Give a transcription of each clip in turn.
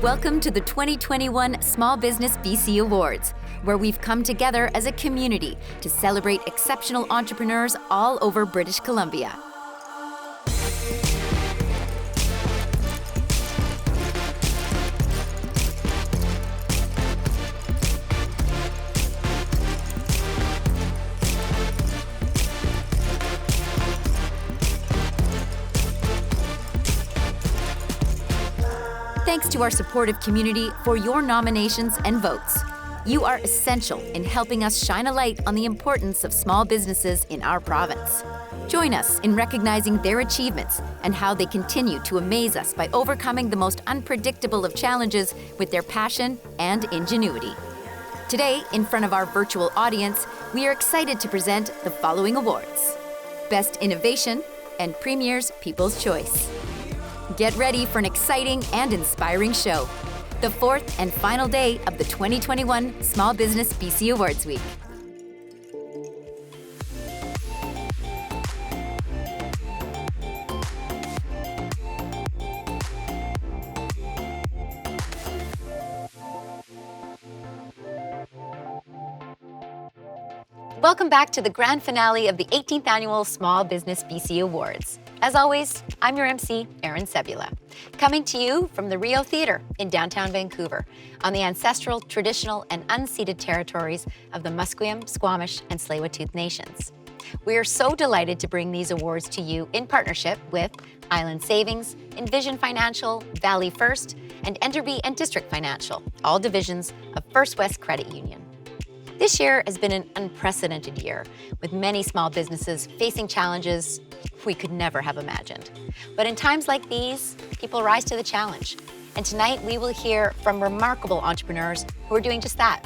Welcome to the 2021 Small Business BC Awards, where we've come together as a community to celebrate exceptional entrepreneurs all over British Columbia. Thanks to our supportive community for your nominations and votes. You are essential in helping us shine a light on the importance of small businesses in our province. Join us in recognizing their achievements and how they continue to amaze us by overcoming the most unpredictable of challenges with their passion and ingenuity. Today, in front of our virtual audience, we are excited to present the following awards: Best Innovation and Premier's People's Choice. Get ready for an exciting and inspiring show. The fourth and final day of the 2021 Small Business BC Awards Week. Welcome back to the grand finale of the 18th Annual Small Business BC Awards. As always, I'm your MC, Erin Sebula, coming to you from the Rio Theatre in downtown Vancouver on the ancestral, traditional, and unceded territories of the Musqueam, Squamish, and Tsleil-Waututh Nations. We are so delighted to bring these awards to you in partnership with Island Savings, Envision Financial, Valley First, and Enderby and District Financial, all divisions of First West Credit Union. This year has been an unprecedented year, with many small businesses facing challenges we could never have imagined. But in times like these, people rise to the challenge. And tonight we will hear from remarkable entrepreneurs who are doing just that,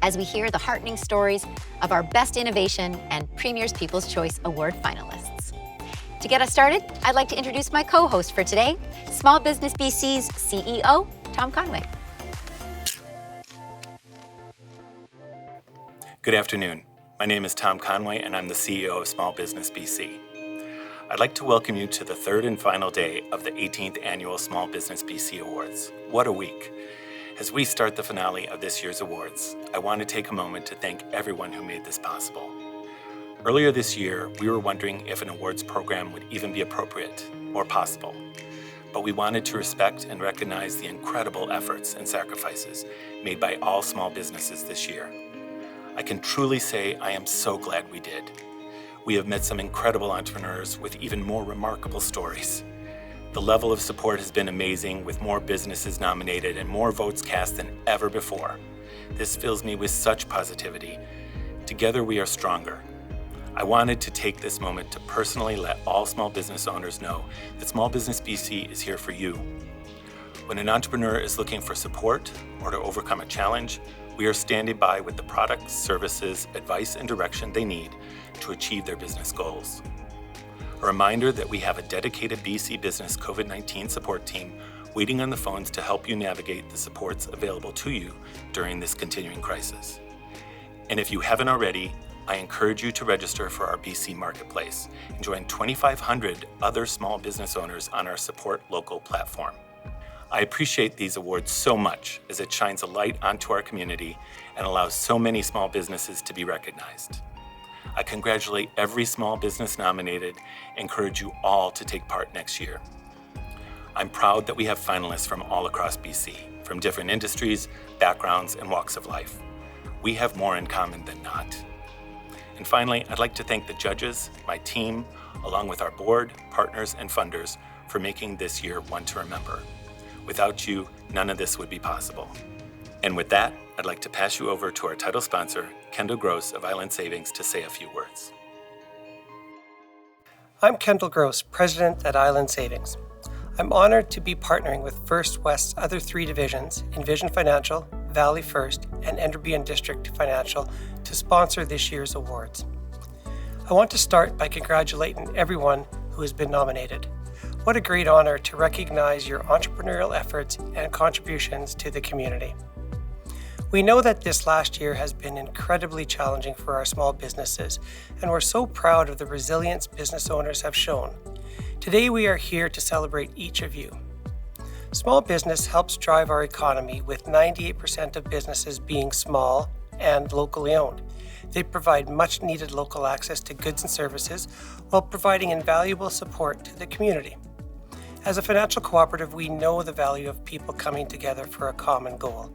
as we hear the heartening stories of our Best Innovation and Premier's People's Choice Award finalists. To get us started, I'd like to introduce my co-host for today, Small Business BC's CEO, Tom Conway. Good afternoon. My name is Tom Conway, and I'm the CEO of Small Business BC. I'd like to welcome you to the third and final day of the 18th Annual Small Business BC Awards. What a week. As we start the finale of this year's awards, I want to take a moment to thank everyone who made this possible. Earlier this year, we were wondering if an awards program would even be appropriate or possible, but we wanted to respect and recognize the incredible efforts and sacrifices made by all small businesses this year. I can truly say I am so glad we did. We have met some incredible entrepreneurs with even more remarkable stories. The level of support has been amazing, with more businesses nominated and more votes cast than ever before. This fills me with such positivity. Together we are stronger. I wanted to take this moment to personally let all small business owners know that Small Business BC is here for you. When an entrepreneur is looking for support or to overcome a challenge, we are standing by with the products, services, advice, and direction they need to achieve their business goals. A reminder that we have a dedicated BC Business COVID-19 support team waiting on the phones to help you navigate the supports available to you during this continuing crisis. And if you haven't already, I encourage you to register for our BC Marketplace and join 2,500 other small business owners on our Support Local platform. I appreciate these awards so much, as it shines a light onto our community and allows so many small businesses to be recognized. I congratulate every small business nominated and encourage you all to take part next year. I'm proud that we have finalists from all across BC, from different industries, backgrounds, and walks of life. We have more in common than not. And finally, I'd like to thank the judges, my team, along with our board, partners, and funders for making this year one to remember. Without you, none of this would be possible. And with that, I'd like to pass you over to our title sponsor, Kendall Gross of Island Savings, to say a few words. I'm Kendall Gross, President at Island Savings. I'm honored to be partnering with First West's other three divisions, Envision Financial, Valley First, and Enderby and District Financial, to sponsor this year's awards. I want to start by congratulating everyone who has been nominated. What a great honor to recognize your entrepreneurial efforts and contributions to the community. We know that this last year has been incredibly challenging for our small businesses, and we're so proud of the resilience business owners have shown. Today we are here to celebrate each of you. Small business helps drive our economy, with 98% of businesses being small and locally owned. They provide much needed local access to goods and services while providing invaluable support to the community. As a financial cooperative, we know the value of people coming together for a common goal.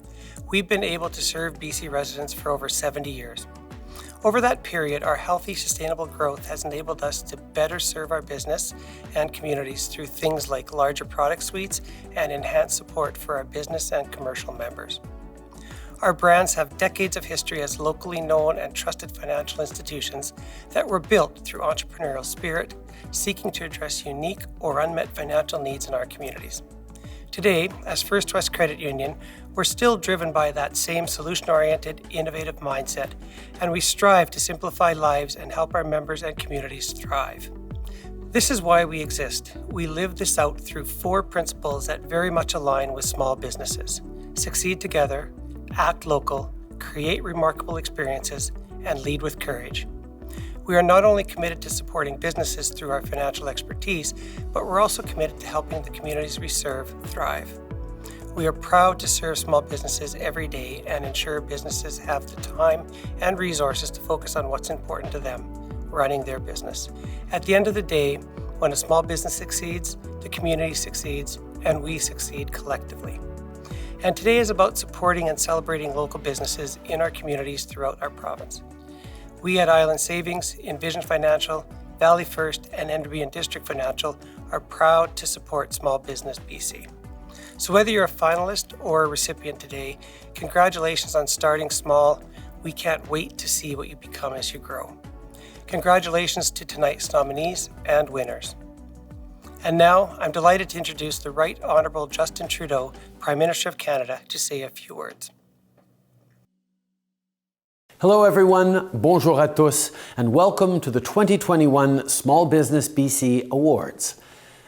We've been able to serve BC residents for over 70 years. Over that period, our healthy, sustainable growth has enabled us to better serve our business and communities through things like larger product suites and enhanced support for our business and commercial members. Our brands have decades of history as locally known and trusted financial institutions that were built through entrepreneurial spirit, seeking to address unique or unmet financial needs in our communities. Today, as First West Credit Union, we're still driven by that same solution-oriented, innovative mindset, and we strive to simplify lives and help our members and communities thrive. This is why we exist. We live this out through 4 principles that very much align with small businesses: succeed together, act local, create remarkable experiences, and lead with courage. We are not only committed to supporting businesses through our financial expertise, but we're also committed to helping the communities we serve thrive. We are proud to serve small businesses every day and ensure businesses have the time and resources to focus on what's important to them, running their business. At the end of the day, when a small business succeeds, the community succeeds, and we succeed collectively. And today is about supporting and celebrating local businesses in our communities throughout our province. We at Island Savings, Envision Financial, Valley First, and Enderby District Financial are proud to support Small Business BC. So whether you're a finalist or a recipient today, congratulations on starting small. We can't wait to see what you become as you grow. Congratulations to tonight's nominees and winners. And now, I'm delighted to introduce the Right Honourable Justin Trudeau, Prime Minister of Canada, to say a few words. Hello everyone, bonjour à tous, and welcome to the 2021 Small Business BC Awards.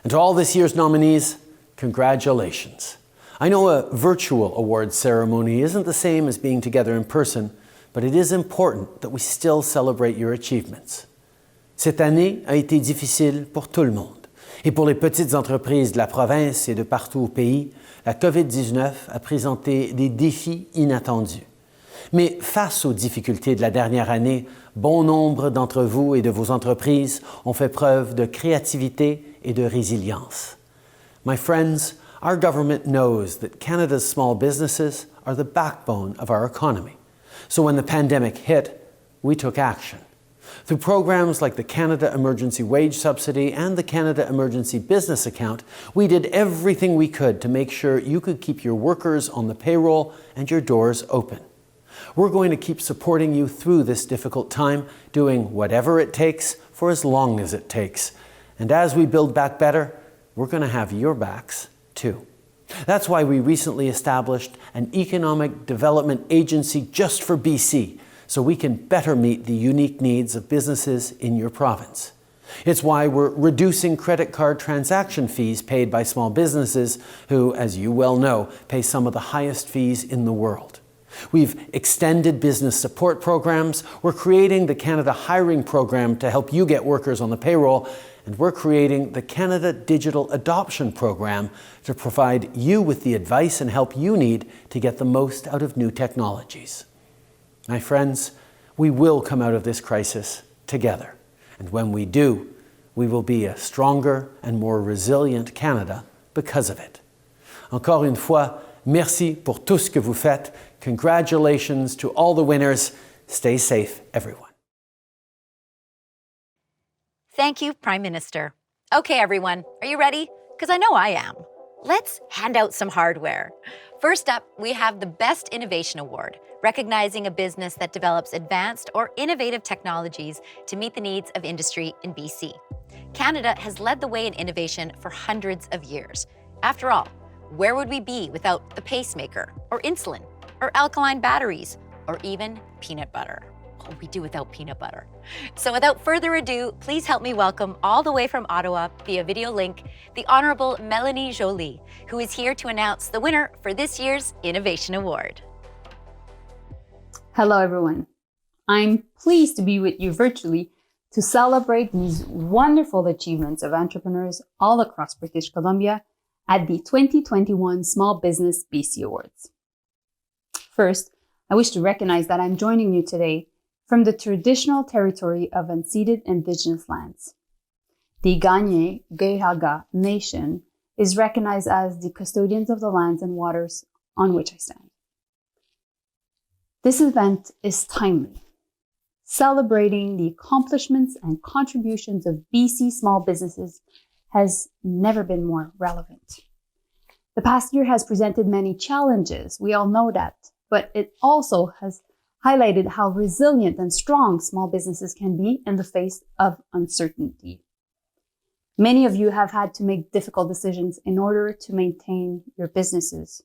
And to all this year's nominees, congratulations. I know a virtual awards ceremony isn't the same as being together in person, but it is important that we still celebrate your achievements. Cette année a été difficile pour tout le monde. Et pour les petites entreprises de la province et de partout au pays, la COVID-19 a présenté des défis inattendus. Mais face aux difficultés de la dernière année, bon nombre d'entre vous et de vos entreprises ont fait preuve de créativité et de résilience. My friends, our government knows that Canada's small businesses are the backbone of our economy. So when the pandemic hit, we took action. Through programs like the Canada Emergency Wage Subsidy and the Canada Emergency Business Account, we did everything we could to make sure you could keep your workers on the payroll and your doors open. We're going to keep supporting you through this difficult time, doing whatever it takes for as long as it takes. And as we build back better, we're going to have your backs too. That's why we recently established an economic development agency just for BC, so we can better meet the unique needs of businesses in your province. It's why we're reducing credit card transaction fees paid by small businesses who, as you well know, pay some of the highest fees in the world. We've extended business support programs, we're creating the Canada Hiring Program to help you get workers on the payroll, and we're creating the Canada Digital Adoption Program to provide you with the advice and help you need to get the most out of new technologies. My friends, we will come out of this crisis together, and when we do, we will be a stronger and more resilient Canada because of it. Encore une fois, merci pour tout ce que vous faites. Congratulations to all the winners. Stay safe, everyone. Thank you, Prime Minister. Okay, everyone, are you ready? Because I know I am. Let's hand out some hardware. First up, we have the Best Innovation Award, recognizing a business that develops advanced or innovative technologies to meet the needs of industry in BC. Canada has led the way in innovation for hundreds of years. After all, where would we be without the pacemaker, or insulin, or alkaline batteries, or even peanut butter? Oh, we do without peanut butter. So without further ado, please help me welcome all the way from Ottawa via video link, the Honourable Melanie Joly, who is here to announce the winner for this year's Innovation Award. Hello, everyone. I'm pleased to be with you virtually to celebrate these wonderful achievements of entrepreneurs all across British Columbia at the 2021 Small Business BC Awards. First, I wish to recognize that I'm joining you today from the traditional territory of unceded Indigenous lands. The Ganye-Gehaga Nation is recognized as the custodians of the lands and waters on which I stand. This event is timely, celebrating the accomplishments and contributions of BC small businesses has never been more relevant. The past year has presented many challenges, we all know that, but it also has highlighted how resilient and strong small businesses can be in the face of uncertainty. Many of you have had to make difficult decisions in order to maintain your businesses.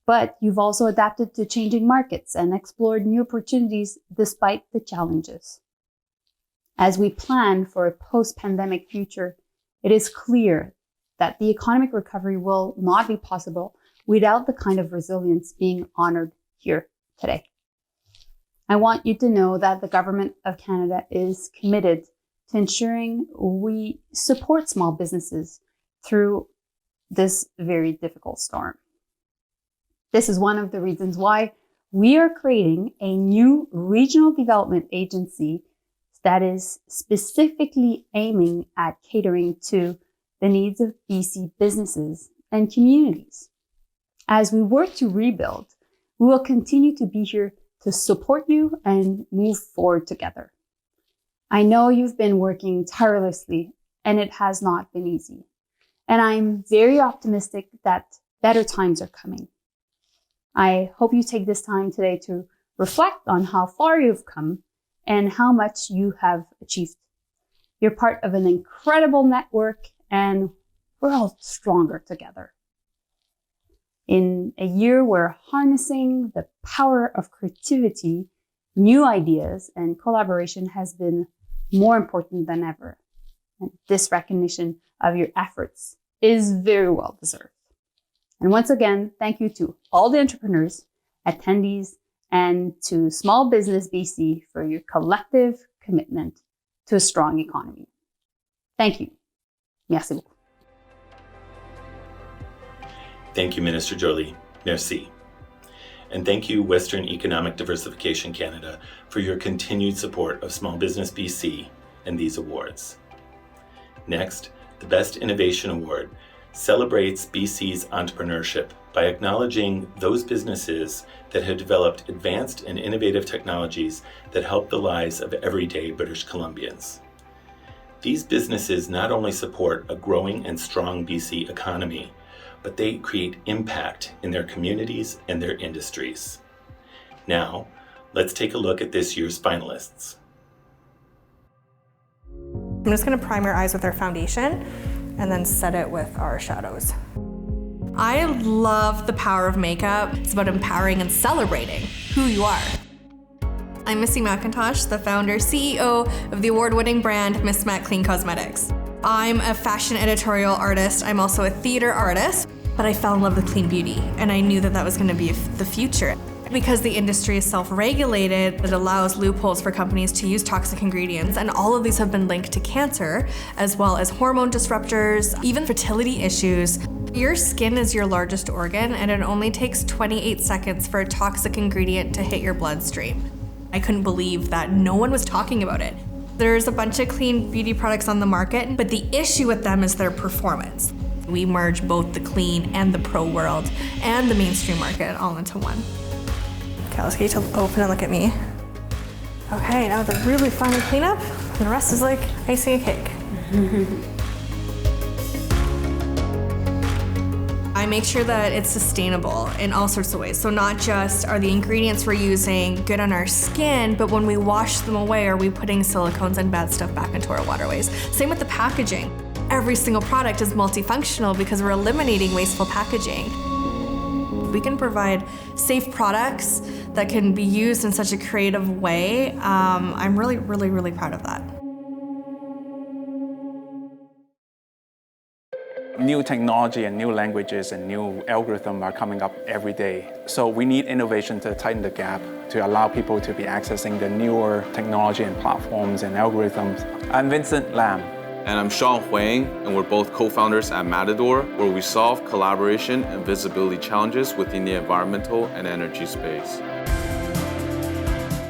But you've also adapted to changing markets and explored new opportunities despite the challenges. As we plan for a post-pandemic future, it is clear that the economic recovery will not be possible without the kind of resilience being honored here today. I want you to know that the Government of Canada is committed to ensuring we support small businesses through this very difficult storm. This is one of the reasons why we are creating a new regional development agency that is specifically aiming at catering to the needs of BC businesses and communities. As we work to rebuild, we will continue to be here to support you and move forward together. I know you've been working tirelessly and it has not been easy. And I'm very optimistic that better times are coming. I hope you take this time today to reflect on how far you've come and how much you have achieved. You're part of an incredible network and we're all stronger together. In a year where harnessing the power of creativity, new ideas, and collaboration has been more important than ever, and this recognition of your efforts is very well deserved. And once again, thank you to all the entrepreneurs, attendees, and to Small Business BC for your collective commitment to a strong economy. Thank you. Merci beaucoup. Thank you, Minister Joly. Merci. And thank you, Western Economic Diversification Canada, for your continued support of Small Business BC and these awards. Next, the Best Innovation Award celebrates BC's entrepreneurship by acknowledging those businesses that have developed advanced and innovative technologies that help the lives of everyday British Columbians. These businesses not only support a growing and strong BC economy, but they create impact in their communities and their industries. Now, let's take a look at this year's finalists. I'm just going to prime your eyes with our foundation and then set it with our shadows. I love the power of makeup. It's about empowering and celebrating who you are. I'm Missy McIntosh, the founder, CEO of the award-winning brand Miss Mac Clean Cosmetics. I'm a fashion editorial artist. I'm also a theater artist, but I fell in love with clean beauty, and I knew that that was going to be the future. Because the industry is self-regulated, it allows loopholes for companies to use toxic ingredients, and all of these have been linked to cancer, as well as hormone disruptors, even fertility issues. Your skin is your largest organ, and it only takes 28 seconds for a toxic ingredient to hit your bloodstream. I couldn't believe that no one was talking about it. There's a bunch of clean beauty products on the market, but the issue with them is their performance. We merge both the clean and the pro world and the mainstream market all into one. Okay, let's get you to open and look at me. Okay, now the really final cleanup, and the rest is like icing a cake. I make sure that it's sustainable in all sorts of ways. So not just are the ingredients we're using good on our skin, but when we wash them away, are we putting silicones and bad stuff back into our waterways? Same with the packaging. Every single product is multifunctional because we're eliminating wasteful packaging. We can provide safe products that can be used in such a creative way. I'm really, really, really proud of that. New technology and new languages and new algorithms are coming up every day. So we need innovation to tighten the gap, to allow people to be accessing the newer technology and platforms and algorithms. I'm Vincent Lam. And I'm Sean Huang, and we're both co-founders at Matador, where we solve collaboration and visibility challenges within the environmental and energy space.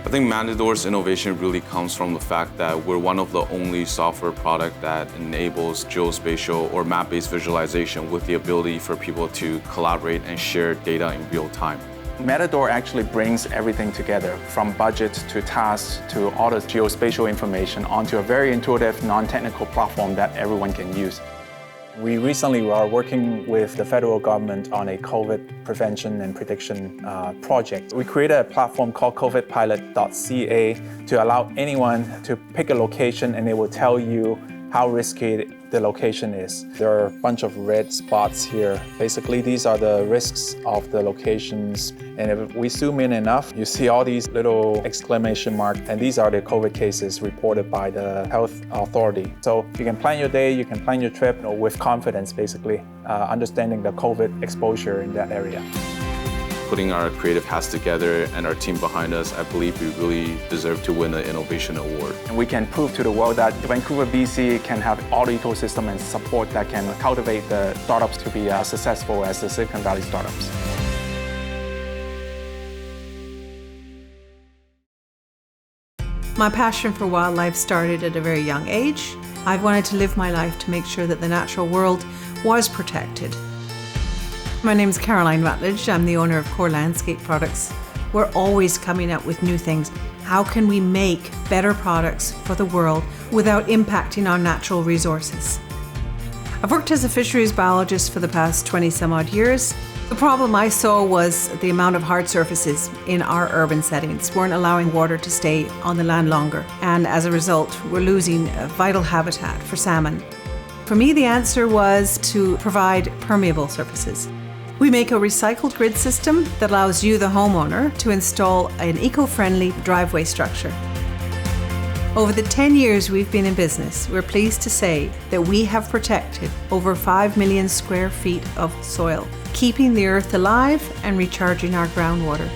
I think Matador's innovation really comes from the fact that we're one of the only software product that enables geospatial or map-based visualization with the ability for people to collaborate and share data in real time. Matador actually brings everything together, from budget to tasks to all the geospatial information onto a very intuitive, non-technical platform that everyone can use. We recently are working with the federal government on a COVID prevention and prediction project. We created a platform called covidpilot.ca to allow anyone to pick a location, and it will tell you how risky the location is. There are a bunch of red spots here. Basically, these are the risks of the locations. And if we zoom in enough, you see all these little exclamation marks, and these are the COVID cases reported by the health authority. So you can plan your day, you can plan your trip with confidence, basically, understanding the COVID exposure in that area. Putting our creative hats together and our team behind us, I believe we really deserve to win the Innovation Award. And we can prove to the world that Vancouver, BC can have all the ecosystem and support that can cultivate the startups to be as successful as the Silicon Valley startups. My passion for wildlife started at a very young age. I've wanted to live my life to make sure that the natural world was protected. My name is Caroline Rutledge. I'm the owner of Core Landscape Products. We're always coming up with new things. How can we make better products for the world without impacting our natural resources? I've worked as a fisheries biologist for the past 20 some odd years. The problem I saw was the amount of hard surfaces in our urban settings weren't allowing water to stay on the land longer. And as a result, we're losing a vital habitat for salmon. For me, the answer was to provide permeable surfaces. We make a recycled grid system that allows you, the homeowner, to install an eco-friendly driveway structure. Over the 10 years we've been in business, we're pleased to say that we have protected over 5 million square feet of soil, keeping the earth alive and recharging our groundwater.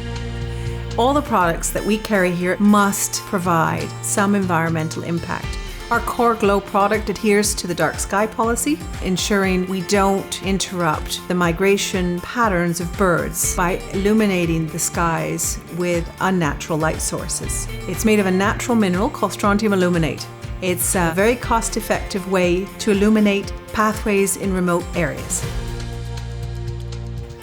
All the products that we carry here must provide some environmental impact. Our Core Glow product adheres to the dark sky policy, ensuring we don't interrupt the migration patterns of birds by illuminating the skies with unnatural light sources. It's made of a natural mineral called strontium aluminate. It's a very cost-effective way to illuminate pathways in remote areas.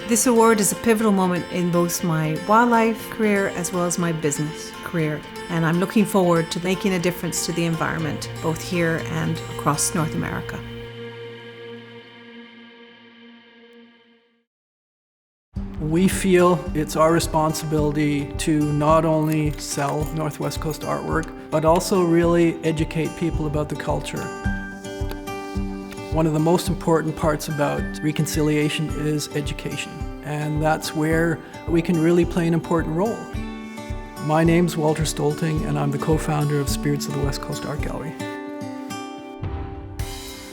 This award is a pivotal moment in both my wildlife career as well as my business career, and I'm looking forward to making a difference to the environment, both here and across North America. We feel it's our responsibility to not only sell Northwest Coast artwork, but also really educate people about the culture. One of the most important parts about reconciliation is education, and that's where we can really play an important role. My name's Walter Stolting, and I'm the co-founder of Spirits of the West Coast Art Gallery.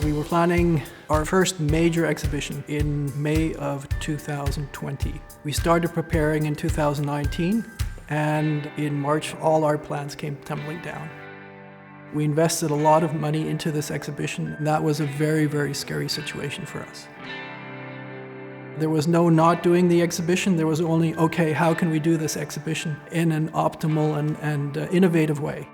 We were planning our first major exhibition in May of 2020. We started preparing in 2019, and in March, all our plans came tumbling down. We invested a lot of money into this exhibition, and that was a very, very scary situation for us. There was no not doing the exhibition, there was only, okay, how can we do this exhibition in an optimal and innovative way?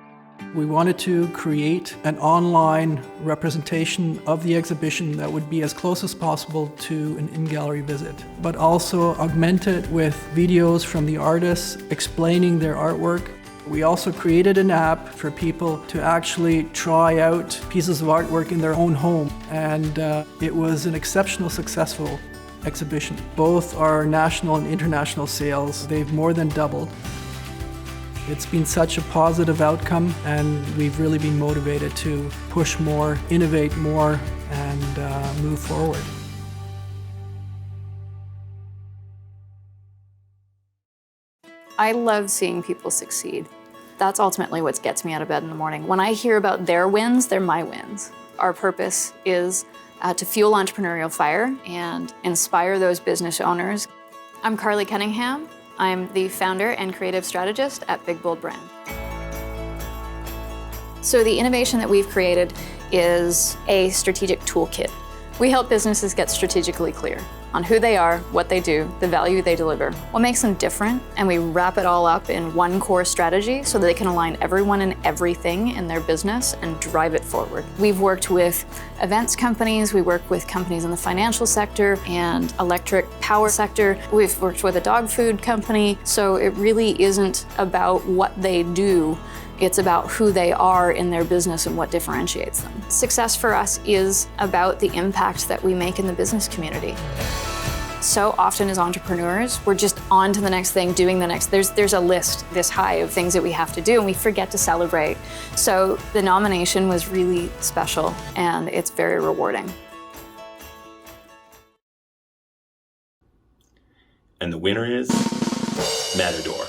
We wanted to create an online representation of the exhibition that would be as close as possible to an in-gallery visit, but also augment it with videos from the artists explaining their artwork. We also created an app for people to actually try out pieces of artwork in their own home, and it was an exceptional, successful exhibition. Both our national and international sales, they've more than doubled. It's been such a positive outcome, and we've really been motivated to push more, innovate more, and move forward. I love seeing people succeed. That's ultimately what gets me out of bed in the morning. When I hear about their wins, they're my wins. Our purpose is to fuel entrepreneurial fire and inspire those business owners. I'm Carly Cunningham. I'm the founder and creative strategist at Big Bold Brand. So the innovation that we've created is a strategic toolkit. We help businesses get strategically clear on who they are, what they do, the value they deliver, what makes them different, and we wrap it all up in one core strategy so that they can align everyone and everything in their business and drive it forward. We've worked with events companies, we work with companies in the financial sector and electric power sector. We've worked with a dog food company, so it really isn't about what they do. It's about who they are in their business and what differentiates them. Success for us is about the impact that we make in the business community. So often as entrepreneurs, we're just on to the next thing, doing the next. There's a list this high of things that we have to do, and we forget to celebrate. So the nomination was really special, and it's very rewarding. And the winner is Matador.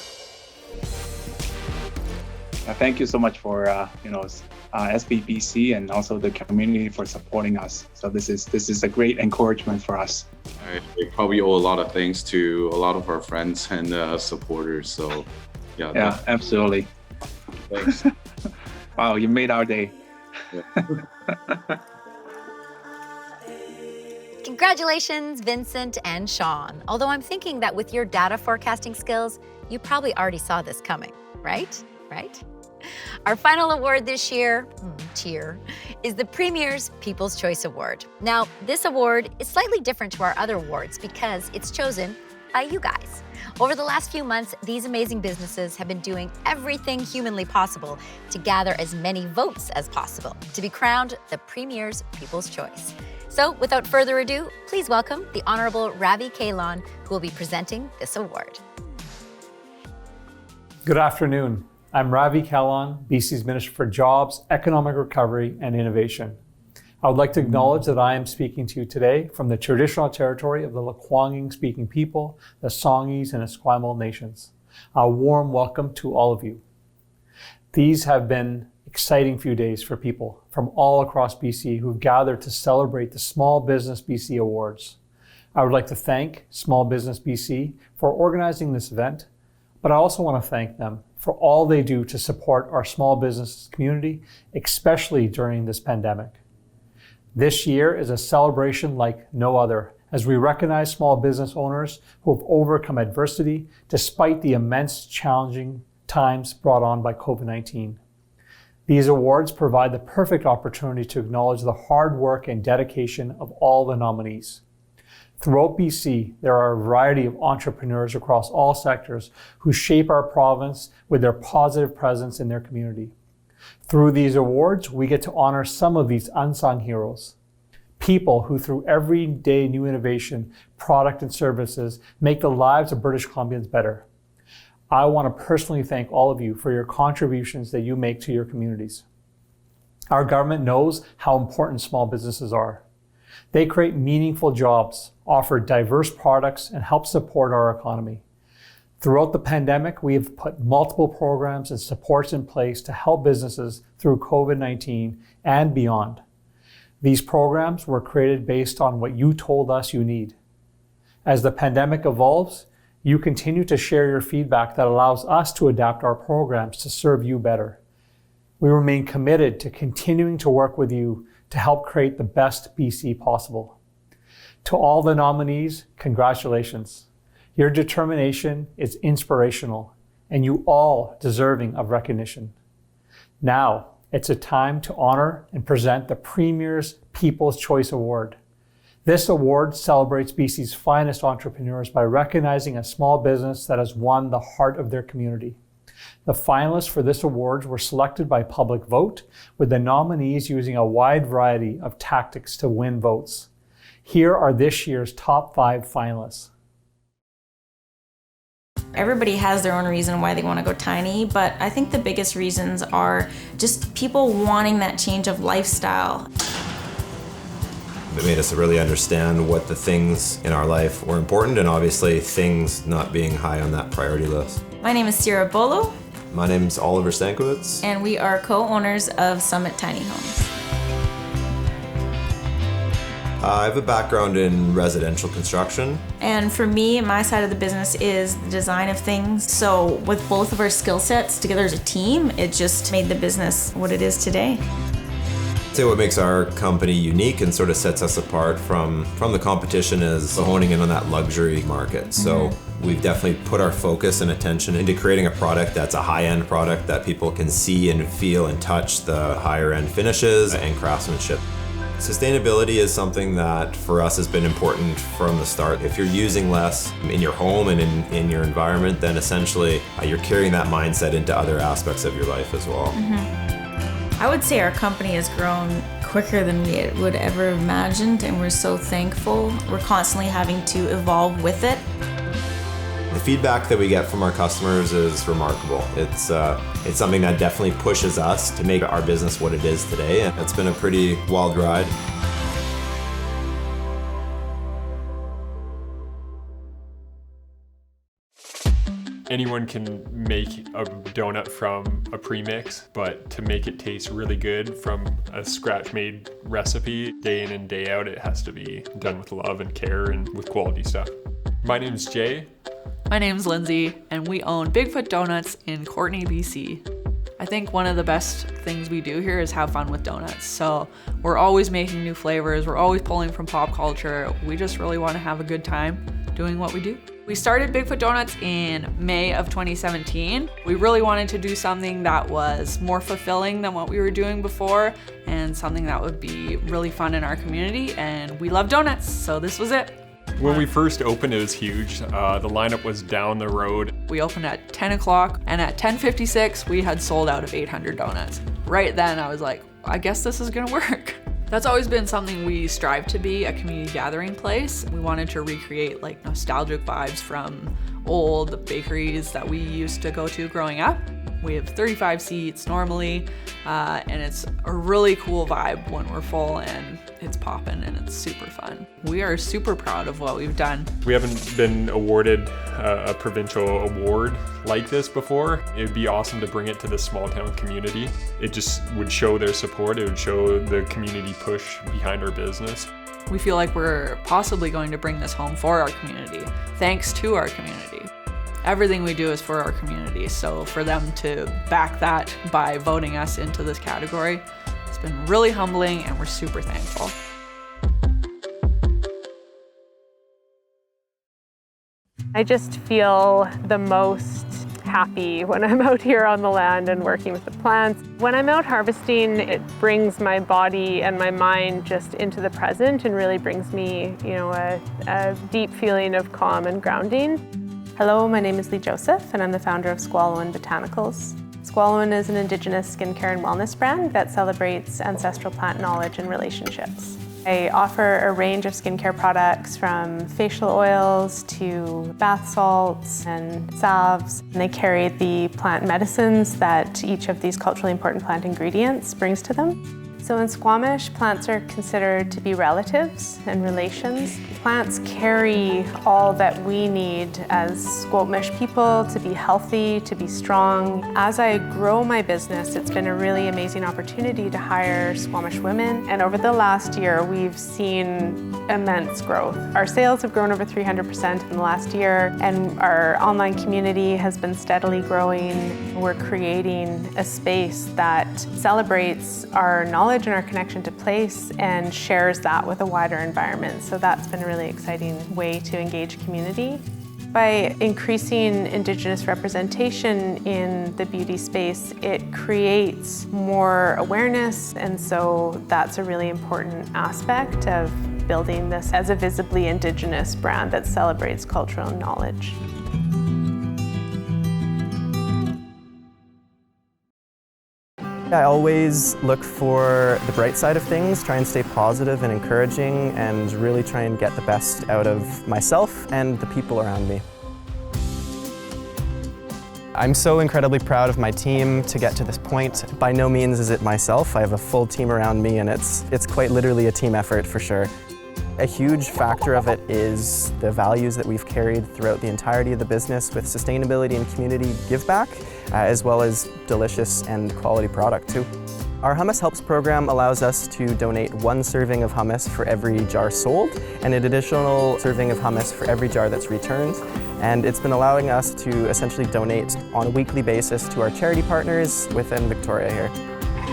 Thank you so much for SBBC and also the community for supporting us. So this is a great encouragement for us. We probably owe a lot of thanks to a lot of our friends and supporters. So yeah, absolutely. Thanks. Wow, you made our day. Yeah. Congratulations, Vincent and Sean. Although I'm thinking that with your data forecasting skills, you probably already saw this coming, right? Our final award this year, is the Premier's People's Choice Award. Now, this award is slightly different to our other awards because it's chosen by you guys. Over the last few months, these amazing businesses have been doing everything humanly possible to gather as many votes as possible to be crowned the Premier's People's Choice. So, without further ado, please welcome the Honourable Ravi Kahlon, who will be presenting this award. Good afternoon. I'm Ravi Kahlon, BC's Minister for Jobs, Economic Recovery and Innovation. I would like to acknowledge that I am speaking to you today from the traditional territory of the Lekwungen-speaking people, the Songhees and Esquimalt nations. A warm welcome to all of you. These have been exciting few days for people from all across BC who've gathered to celebrate the Small Business BC Awards. I would like to thank Small Business BC for organizing this event, but I also want to thank them for all they do to support our small business community, especially during this pandemic. This year is a celebration like no other, as we recognize small business owners who have overcome adversity despite the immense challenging times brought on by COVID-19. These awards provide the perfect opportunity to acknowledge the hard work and dedication of all the nominees. Throughout BC, there are a variety of entrepreneurs across all sectors who shape our province with their positive presence in their community. Through these awards, we get to honor some of these unsung heroes. People who, through everyday new innovation, product and services, make the lives of British Columbians better. I want to personally thank all of you for your contributions that you make to your communities. Our government knows how important small businesses are. They create meaningful jobs, offer diverse products, and help support our economy. Throughout the pandemic, we have put multiple programs and supports in place to help businesses through COVID-19 and beyond. These programs were created based on what you told us you need. As the pandemic evolves, you continue to share your feedback that allows us to adapt our programs to serve you better. We remain committed to continuing to work with you to help create the best BC possible. To all the nominees, congratulations. Your determination is inspirational, and you all deserving of recognition. Now, it's a time to honor and present the Premier's People's Choice Award. This award celebrates BC's finest entrepreneurs by recognizing a small business that has won the heart of their community. The finalists for this award were selected by public vote, with the nominees using a wide variety of tactics to win votes. Here are this year's top 5 finalists. Everybody has their own reason why they want to go tiny, but I think the biggest reasons are just people wanting that change of lifestyle. It made us really understand what the things in our life were important, and obviously things not being high on that priority list. My name is Cera, Bollo. My name's Oliver Stankiewicz. And we are co-owners of Summit Tiny Homes. I have a background in residential construction. And for me, my side of the business is the design of things. So with both of our skill sets together as a team, it just made the business what it is today. I'd say what makes our company unique and sort of sets us apart from the competition is honing in on that luxury market. So we've definitely put our focus and attention into creating a product that's a high-end product that people can see and feel and touch the higher-end finishes and craftsmanship. Sustainability is something that for us has been important from the start. If you're using less in your home and in your environment, then essentially you're carrying that mindset into other aspects of your life as well. I would say our company has grown quicker than we would ever have imagined, and we're so thankful. We're constantly having to evolve with it. The feedback that we get from our customers is remarkable. It's something that definitely pushes us to make our business what it is today, and it's been a pretty wild ride. Anyone can make a donut from a premix, but to make it taste really good from a scratch-made recipe, day in and day out, it has to be done with love and care and with quality stuff. My name's Jay. My name's Lyndsey, and we own Bigfoot Donuts in Courtenay, BC. I think one of the best things we do here is have fun with donuts. So we're always making new flavors, we're always pulling from pop culture. We just really want to have a good time doing what we do. We started Bigfoot Donuts in May of 2017. We really wanted to do something that was more fulfilling than what we were doing before and something that would be really fun in our community, and we love donuts, so this was it. When we first opened, it was huge. The lineup was down the road. We opened at 10 o'clock, and at 10:56, we had sold out of 800 donuts. Right then, I was like, I guess this is gonna work. That's always been something we strive to be, a community gathering place. We wanted to recreate like nostalgic vibes from old bakeries that we used to go to growing up. We have 35 seats normally, and it's a really cool vibe when we're full and it's popping and it's super fun. We are super proud of what we've done. We haven't been awarded a provincial award like this before. It would be awesome to bring it to the small town community. It just would show their support. It would show the community push behind our business. We feel like we're possibly going to bring this home for our community, thanks to our community. Everything we do is for our community, so for them to back that by voting us into this category, it's been really humbling and we're super thankful. I just feel the most happy when I'm out here on the land and working with the plants. When I'm out harvesting, it brings my body and my mind just into the present and really brings me, a deep feeling of calm and grounding. Hello, my name is Lee Joseph, and I'm the founder of Squallowin Botanicals. Squallowin is an Indigenous skincare and wellness brand that celebrates ancestral plant knowledge and relationships. I offer a range of skincare products from facial oils to bath salts and salves. And they carry the plant medicines that each of these culturally important plant ingredients brings to them. So in Squamish, plants are considered to be relatives and relations. Plants carry all that we need as Squamish people to be healthy, to be strong. As I grow my business, it's been a really amazing opportunity to hire Squamish women. And over the last year, we've seen immense growth. Our sales have grown over 300% in the last year, and our online community has been steadily growing. We're creating a space that celebrates our knowledge and our connection to place and shares that with a wider environment. So that's been a really exciting way to engage community. By increasing Indigenous representation in the beauty space, it creates more awareness, and so that's a really important aspect of building this as a visibly Indigenous brand that celebrates cultural knowledge. I always look for the bright side of things, try and stay positive and encouraging, and really try and get the best out of myself and the people around me. I'm so incredibly proud of my team to get to this point. By no means is it myself. I have a full team around me, and it's quite literally a team effort for sure. A huge factor of it is the values that we've carried throughout the entirety of the business with sustainability and community give back, as well as delicious and quality product too. Our Hummus Helps program allows us to donate 1 serving of hummus for every jar sold and an additional serving of hummus for every jar that's returned. And it's been allowing us to essentially donate on a weekly basis to our charity partners within Victoria here.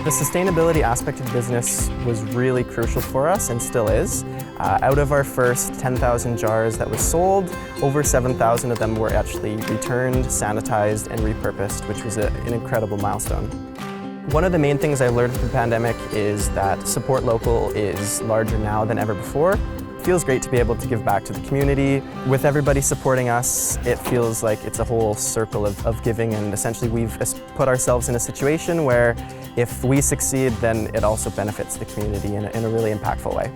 The sustainability aspect of business was really crucial for us and still is. Out of our first 10,000 jars that was sold, over 7,000 of them were actually returned, sanitized, and repurposed, which was an incredible milestone. One of the main things I learned from the pandemic is that support local is larger now than ever before. It feels great to be able to give back to the community. With everybody supporting us, it feels like it's a whole circle of giving, and essentially we've put ourselves in a situation where if we succeed, then it also benefits the community in a really impactful way.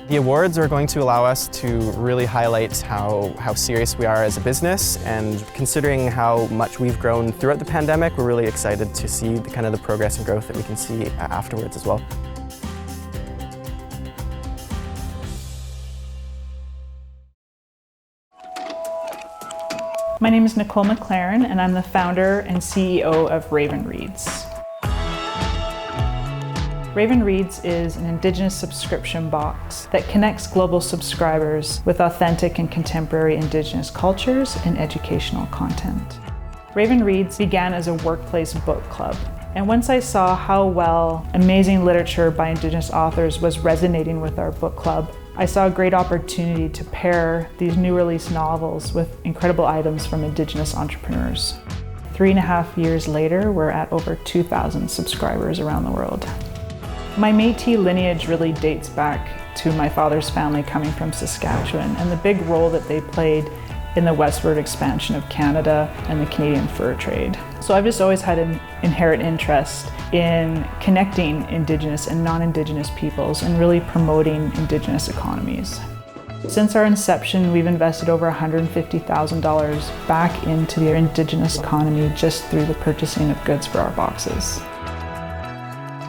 The awards are going to allow us to really highlight how serious we are as a business, and considering how much we've grown throughout the pandemic, we're really excited to see the progress and growth that we can see afterwards as well. My name is Nicole McLaren, and I'm the founder and CEO of Raven Reads. Raven Reads is an Indigenous subscription box that connects global subscribers with authentic and contemporary Indigenous cultures and educational content. Raven Reads began as a workplace book club, and once I saw how well amazing literature by Indigenous authors was resonating with our book club, I saw a great opportunity to pair these new release novels with incredible items from Indigenous entrepreneurs. 3.5 years later, we're at over 2,000 subscribers around the world. My Métis lineage really dates back to my father's family coming from Saskatchewan and the big role that they played in the westward expansion of Canada and the Canadian fur trade. So I've just always had an inherent interest in connecting Indigenous and non-Indigenous peoples and really promoting Indigenous economies. Since our inception, we've invested over $150,000 back into the Indigenous economy just through the purchasing of goods for our boxes.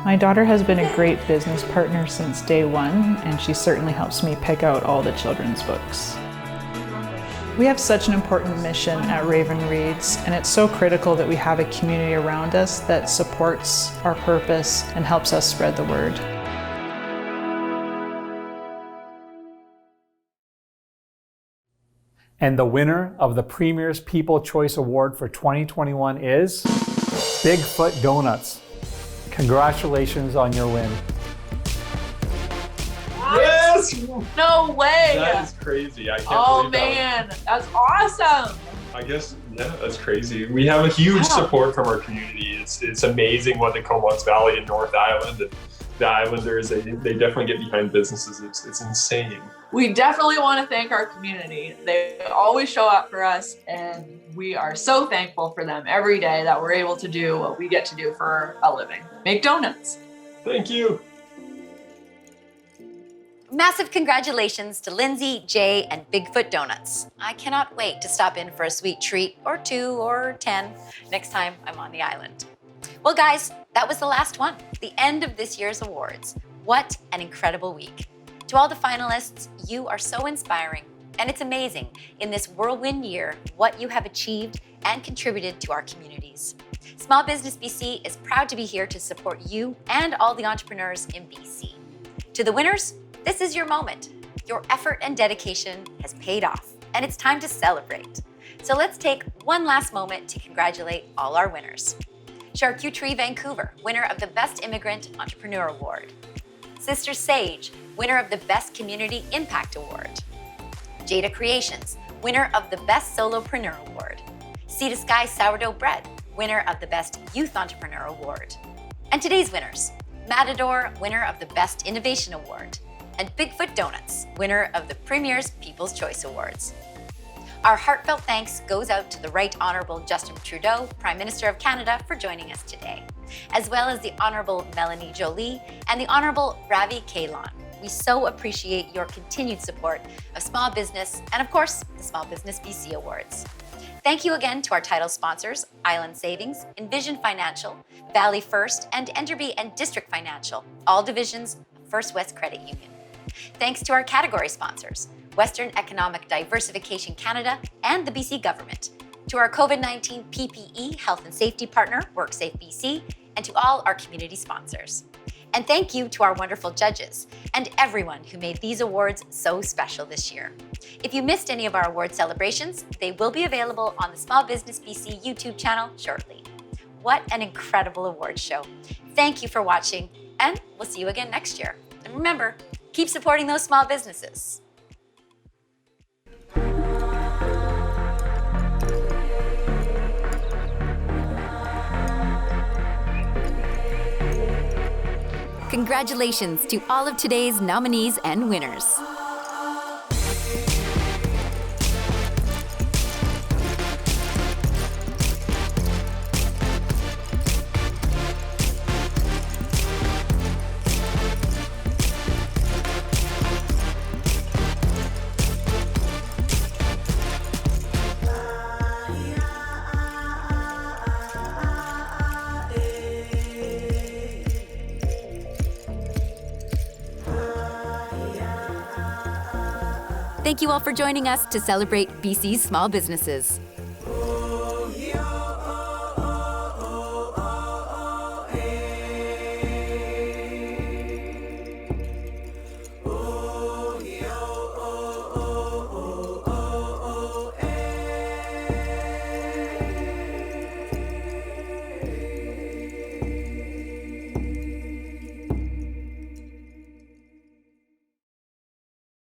My daughter has been a great business partner since day one, and she certainly helps me pick out all the children's books. We have such an important mission at Raven Reads, and it's so critical that we have a community around us that supports our purpose and helps us spread the word. And the winner of the Premier's People Choice Award for 2021 is Bigfoot Donuts. Congratulations on your win. Yes! No way! That is crazy. I can't believe man, that's awesome! I guess, yeah, that's crazy. We have a huge support from our community. It's amazing what the Comox Valley and North Island and the Islanders, they definitely get behind businesses. It's insane. We definitely want to thank our community. They always show up for us, and we are so thankful for them every day that we're able to do what we get to do for a living. Make donuts. Thank you. Massive congratulations to Lyndsey, Jay, and Bigfoot Donuts. I cannot wait to stop in for a sweet treat or 2 or 10 next time I'm on the island. Well, guys, that was the last one, the end of this year's awards. What an incredible week. To all the finalists, you are so inspiring, and it's amazing in this whirlwind year what you have achieved and contributed to our communities. Small Business BC is proud to be here to support you and all the entrepreneurs in BC. To the winners, this is your moment. Your effort and dedication has paid off, and it's time to celebrate. So let's take one last moment to congratulate all our winners. Charcuterie Vancouver, winner of the Best Immigrant Entrepreneur Award. Sister Sage, winner of the Best Community Impact Award. Jada Creations, winner of the Best Solopreneur Award. Sea to Sky Sourdough Bread, winner of the Best Youth Entrepreneur Award. And today's winners, Matador, winner of the Best Innovation Award, and Bigfoot Donuts, winner of the Premier's People's Choice Awards. Our heartfelt thanks goes out to the Right Honourable Justin Trudeau, Prime Minister of Canada, for joining us today, as well as the Honourable Melanie Jolie and the Honourable Ravi Kahlon. We so appreciate your continued support of small business and, of course, the Small Business BC Awards. Thank you again to our title sponsors, Island Savings, Envision Financial, Valley First, and Enderby and District Financial, all divisions of First West Credit Union. Thanks to our category sponsors, Western Economic Diversification Canada and the BC Government, to our COVID-19 PPE health and safety partner, WorkSafe BC, and to all our community sponsors. And thank you to our wonderful judges and everyone who made these awards so special this year. If you missed any of our award celebrations, they will be available on the Small Business BC YouTube channel shortly. What an incredible award show. Thank you for watching, and we'll see you again next year. And remember, keep supporting those small businesses. Congratulations to all of today's nominees and winners. Thank you all for joining us to celebrate BC's small businesses.